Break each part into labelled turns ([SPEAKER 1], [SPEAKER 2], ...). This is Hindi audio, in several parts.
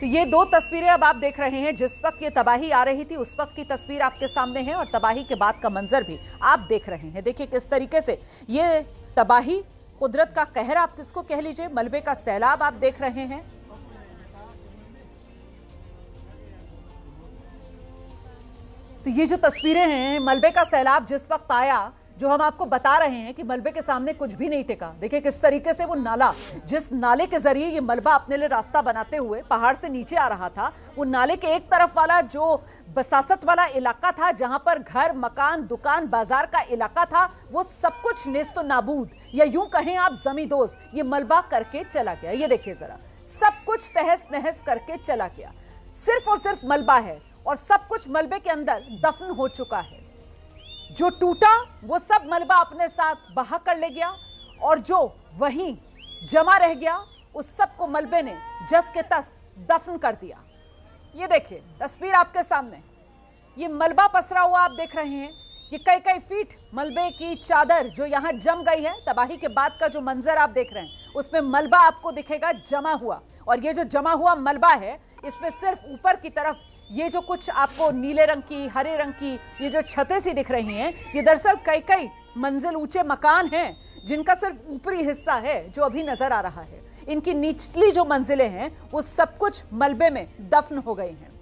[SPEAKER 1] तो ये दो तस्वीरें अब आप देख रहे हैं। जिस वक्त ये तबाही आ रही थी उस वक्त की तस्वीर आपके सामने है और तबाही के बाद का मंजर भी आप देख रहे हैं। देखिए किस तरीके से ये तबाही, कुदरत का कहर आप किसको कह लीजिए, मलबे का सैलाब आप देख रहे हैं। तो ये जो तस्वीरें हैं, मलबे का सैलाब जिस वक्त आया, जो हम आपको बता रहे हैं कि मलबे के सामने कुछ भी नहीं टिका। देखिए किस तरीके से वो नाला, जिस नाले के जरिए ये मलबा अपने लिए रास्ता बनाते हुए पहाड़ से नीचे आ रहा था, वो नाले के एक तरफ वाला जो बसासत वाला इलाका था, जहां पर घर, मकान, दुकान, बाजार का इलाका था, वो सब कुछ नेस्तो नाबूद या यूं कहें आप जमींदोज ये मलबा करके चला गया। ये देखिए जरा, सब कुछ तहस नहस करके चला गया। सिर्फ और सिर्फ मलबा है और सब कुछ मलबे के अंदर दफन हो चुका है। जो टूटा वो सब मलबा अपने साथ बहा कर ले गया और जो वहीं जमा रह गया उस सब को मलबे ने जस के तस दफन कर दिया। ये देखिए तस्वीर आपके सामने, ये मलबा पसरा हुआ आप देख रहे हैं। ये कई कई फीट मलबे की चादर जो यहां जम गई है। तबाही के बाद का जो मंजर आप देख रहे हैं उसमें मलबा आपको दिखेगा जमा हुआ, और ये जो जमा हुआ मलबा है इसमें सिर्फ ऊपर की तरफ ये जो कुछ आपको नीले रंग की, हरे रंग की ये जो छतें सी दिख रही हैं, ये दरअसल कई कई मंजिल ऊंचे मकान हैं जिनका सिर्फ ऊपरी हिस्सा है जो अभी नजर आ रहा है। इनकी निचली जो मंजिलें हैं वो सब कुछ मलबे में दफन हो गई हैं।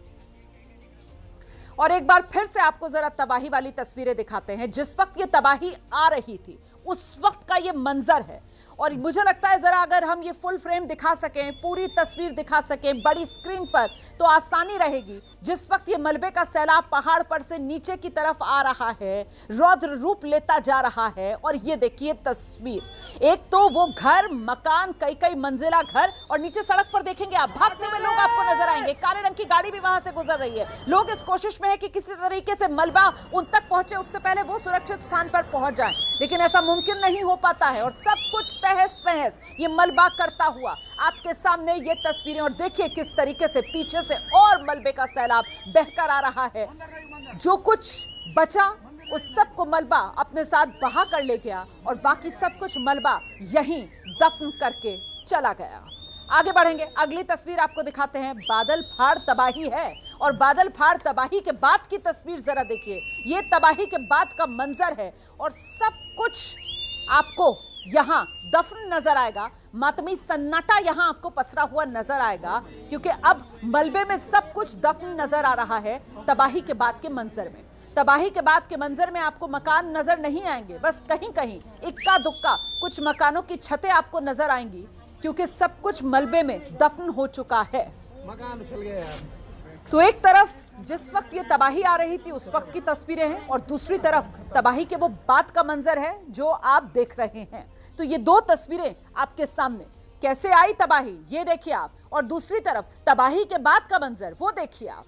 [SPEAKER 1] और एक बार फिर से आपको जरा तबाही वाली तस्वीरें दिखाते हैं। जिस वक्त ये तबाही आ रही थी उस वक्त का ये मंजर है, और मुझे लगता है जरा अगर हम ये फुल फ्रेम दिखा सकें, पूरी तस्वीर दिखा सकें बड़ी स्क्रीन पर, तो आसानी रहेगी। जिस वक्त ये मलबे का सैलाब पहाड़ पर से नीचे की तरफ आ रहा है, रौद्र रूप लेता जा रहा है, और ये देखिए तस्वीर, एक तो वो घर, मकान, कई कई मंजिला घर, और नीचे सड़क पर देखेंगे आप भागते हुए लोग आपको नजर आएंगे। काले रंग की गाड़ी भी वहां से गुजर रही है। लोग इस कोशिश में है कि किसी तरीके से मलबा उन तक पहुंचे, उससे पहले वो सुरक्षित स्थान पर पहुंच जाए, लेकिन ऐसा मुमकिन नहीं हो पाता है और सब कुछ तहस नहस ये मलबा करता हुआ आपके सामने ये तस्वीरें। और देखिए किस तरीके से पीछे से और मलबे का सैलाब बहकर आ रहा है। जो कुछ बचा उस सब को मलबा अपने साथ बहा कर ले गया और बाकी सब कुछ मलबा यहीं दफन करके चला गया। आगे बढ़ेंगे, अगली तस्वीर आपको दिखाते हैं। बादल फाड़ तबाही है, और बादल फाड़ तबाही के बाद की तस्वीर जरा देखिए। ये तबाही के बाद का मंजर है और सब कुछ आपको यहां दफन नजर आएगा। मातमी सन्नाटा यहां आपको पसरा हुआ नजर आएगा, क्योंकि अब मलबे में सब कुछ दफन नजर आ रहा है। तबाही के बाद के मंजर में, तबाही के बाद के मंजर में आपको मकान नजर नहीं आएंगे, बस कहीं कहीं इक्का दुक्का कुछ मकानों की छतें आपको नजर आएंगी, क्योंकि सब कुछ मलबे में दफन हो चुका है।
[SPEAKER 2] मकान उछल गया यार।
[SPEAKER 1] तो एक तरफ जिस वक्त ये तबाही आ रही थी उस वक्त की तस्वीरें हैं, और दूसरी तरफ तबाही के वो बाद का मंजर है जो आप देख रहे हैं। तो ये दो तस्वीरें आपके सामने, कैसे आई तबाही ये देखिए आप, और दूसरी तरफ तबाही के बाद का मंजर वो देखिए आप।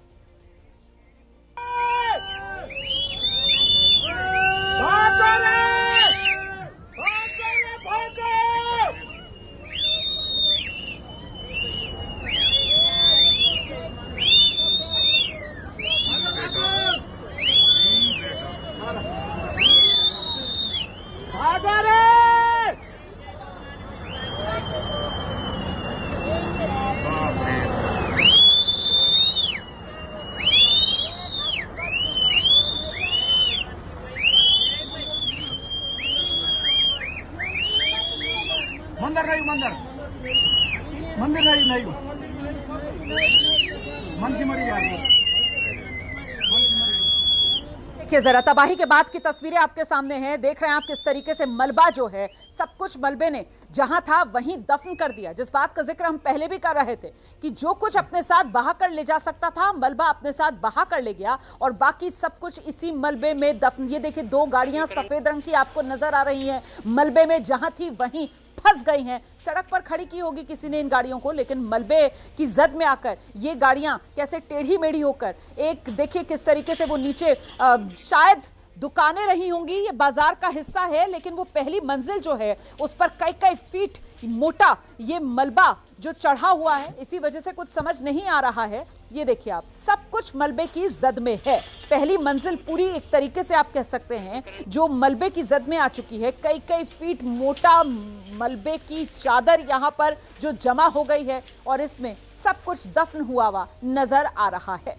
[SPEAKER 2] मंदिर नहीं, मंदिर नहीं मन की मरी यार।
[SPEAKER 1] देखिए जरा तबाही के बाद की तस्वीरें आपके सामने हैं। देख रहे हैं आप किस तरीके से मलबा जो है सब कुछ मलबे ने जहां था वहीं दफन कर दिया। जिस बात का जिक्र हम पहले भी कर रहे थे कि जो कुछ अपने साथ बहा कर ले जा सकता था मलबा अपने साथ बहा कर ले गया, और बाकी सब कुछ इसी मलबे में दफन। ये देखिए दो गाड़ियां सफेद रंग की आपको नजर आ रही हैं, मलबे में जहां थी वहीं फंस गई हैं। सड़क पर खड़ी की होगी किसी ने इन गाड़ियों को, लेकिन मलबे की जद में आकर ये गाड़ियां कैसे टेढ़ी मेढ़ी होकर, एक देखिए किस तरीके से वो नीचे शायद दुकानें रही होंगी, ये बाजार का हिस्सा है, लेकिन वो पहली मंजिल जो है उस पर कई कई फीट मोटा ये मलबा जो चढ़ा हुआ है, इसी वजह से कुछ समझ नहीं आ रहा है। ये देखिए आप, सब कुछ मलबे की जद में है। पहली मंजिल पूरी एक तरीके से आप कह सकते हैं जो मलबे की जद में आ चुकी है। कई कई फीट मोटा मलबे की चादर यहाँ पर जो जमा हो गई है और इसमें सब कुछ दफन हुआ नजर आ रहा है।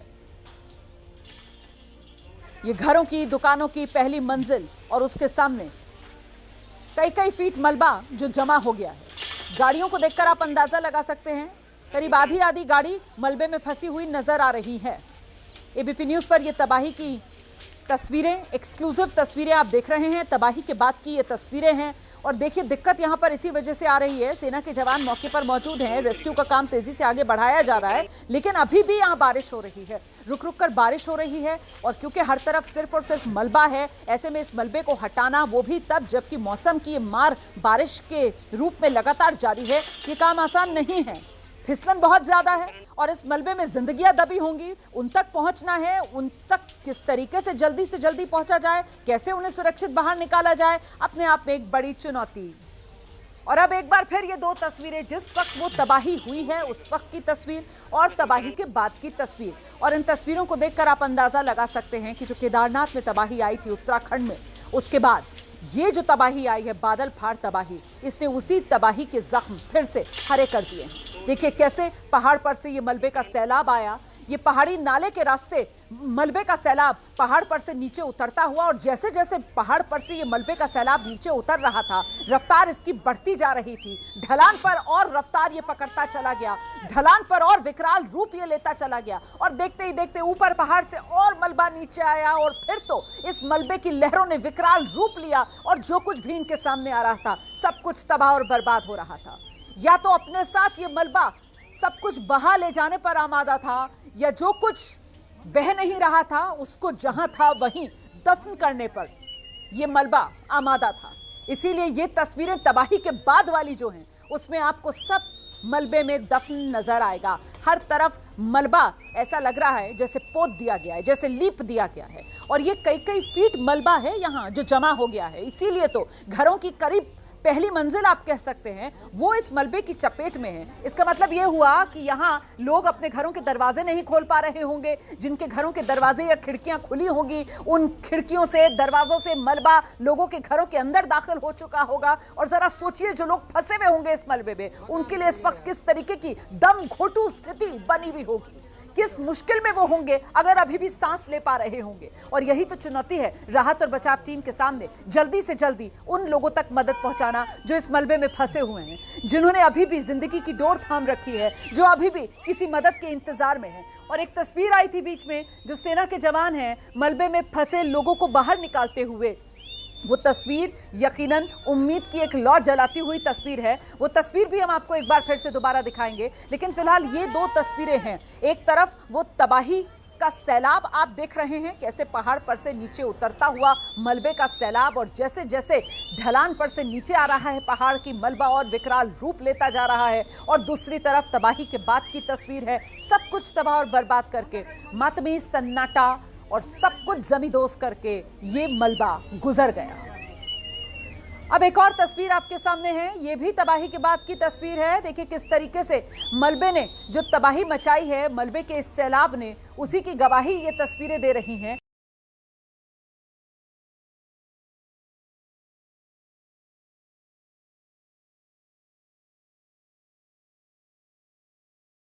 [SPEAKER 1] ये घरों की, दुकानों की पहली मंजिल और उसके सामने कई कई फीट मलबा जो जमा हो गया है। गाड़ियों को देखकर आप अंदाजा लगा सकते हैं, करीब आधी आधी गाड़ी मलबे में फंसी हुई नजर आ रही है। एबीपी न्यूज़ पर ये तबाही की तस्वीरें, एक्सक्लूसिव तस्वीरें आप देख रहे हैं। तबाही के बाद की ये तस्वीरें हैं और देखिए दिक्कत यहां पर इसी वजह से आ रही है। सेना के जवान मौके पर मौजूद हैं, रेस्क्यू का काम तेजी से आगे बढ़ाया जा रहा है, लेकिन अभी भी यहां बारिश हो रही है, रुक रुक कर बारिश हो रही है। और क्योंकि हर तरफ सिर्फ और सिर्फ मलबा है, ऐसे में इस मलबे को हटाना, वो भी तब जबकि मौसम की मार बारिश के रूप में लगातार जारी है, ये काम आसान नहीं है। फिसलन बहुत ज्यादा है और इस मलबे में जिंदगियां दबी होंगी। उन तक पहुंचना है, उन तक किस तरीके से जल्दी पहुंचा जाए, कैसे उन्हें सुरक्षित बाहर निकाला जाए, अपने आप में एक बड़ी चुनौती। और अब एक बार फिर ये दो तस्वीरें, जिस वक्त वो तबाही हुई है उस वक्त की तस्वीर और तबाही के बाद की तस्वीर। और इन तस्वीरों को देखकर आप अंदाजा लगा सकते हैं कि जो केदारनाथ में तबाही आई थी उत्तराखंड में, उसके बाद ये जो तबाही आई है, बादल फाड़ तबाही, इसने उसी तबाही के जख्म फिर से हरे कर दिए हैं। देखिए कैसे पहाड़ पर से ये मलबे का सैलाब आया, ये पहाड़ी नाले के रास्ते मलबे का सैलाब पहाड़ पर से नीचे उतरता हुआ, और जैसे जैसे पहाड़ पर से ये मलबे का सैलाब नीचे उतर रहा था, रफ्तार इसकी बढ़ती जा रही थी। ढलान पर और रफ्तार ये पकड़ता चला गया, ढलान पर और विकराल रूप ये लेता चला गया, और देखते ही देखते ऊपर पहाड़ से और मलबा नीचे आया, और फिर तो इस मलबे की लहरों ने विकराल रूप लिया और जो कुछ भी इनके सामने आ रहा था सब कुछ तबाह और बर्बाद हो रहा था। या तो अपने साथ ये मलबा सब कुछ बहा ले जाने पर आमादा था, या जो कुछ बह नहीं रहा था उसको जहां था वहीं दफन करने पर यह मलबा आमादा था। इसीलिए ये तस्वीरें तबाही के बाद वाली जो हैं उसमें आपको सब मलबे में दफन नजर आएगा। हर तरफ मलबा ऐसा लग रहा है जैसे पोत दिया गया है, जैसे लीप दिया गया है, और ये कई कई फीट मलबा है यहाँ जो जमा हो गया है। इसीलिए तो घरों की करीब पहली मंजिल आप कह सकते हैं वो इस मलबे की चपेट में है। इसका मतलब ये हुआ कि यहाँ लोग अपने घरों के दरवाजे नहीं खोल पा रहे होंगे, जिनके घरों के दरवाजे या खिड़कियां खुली होंगी, उन खिड़कियों से, दरवाजों से मलबा लोगों के घरों के अंदर दाखिल हो चुका होगा। और जरा सोचिए जो लोग फंसे हुए होंगे इस मलबे में, उनके लिए इस वक्त किस तरीके की दम घोटू स्थिति बनी हुई होगी, किस मुश्किल में वो होंगे अगर अभी भी सांस ले पा रहे होंगे। और यही तो चुनौती है राहत और बचाव टीम के सामने, जल्दी से जल्दी उन लोगों तक मदद पहुंचाना जो इस मलबे में फंसे हुए हैं, जिन्होंने अभी भी जिंदगी की डोर थाम रखी है, जो अभी भी किसी मदद के इंतजार में है। और एक तस्वीर आई थी बीच में, जो सेना के जवान हैं मलबे में फंसे लोगों को बाहर निकालते हुए, वो तस्वीर यकीनन उम्मीद की एक लौ जलाती हुई तस्वीर है। वो तस्वीर भी हम आपको एक बार फिर से दोबारा दिखाएंगे, लेकिन फिलहाल ये दो तस्वीरें हैं। एक तरफ वो तबाही का सैलाब आप देख रहे हैं, कैसे पहाड़ पर से नीचे उतरता हुआ मलबे का सैलाब, और जैसे जैसे ढलान पर से नीचे आ रहा है पहाड़ की मलबा और विकराल रूप लेता जा रहा है। और दूसरी तरफ तबाही के बाद की तस्वीर है, सब कुछ तबाह और बर्बाद करके, मातमी सन्नाटा और सब कुछ जमींदोज करके ये मलबा गुजर गया। अब एक और तस्वीर आपके सामने है, ये भी तबाही के बाद की तस्वीर है। देखिए किस तरीके से मलबे ने जो तबाही मचाई है, मलबे के इस सैलाब ने, उसी की गवाही ये तस्वीरें दे रही हैं।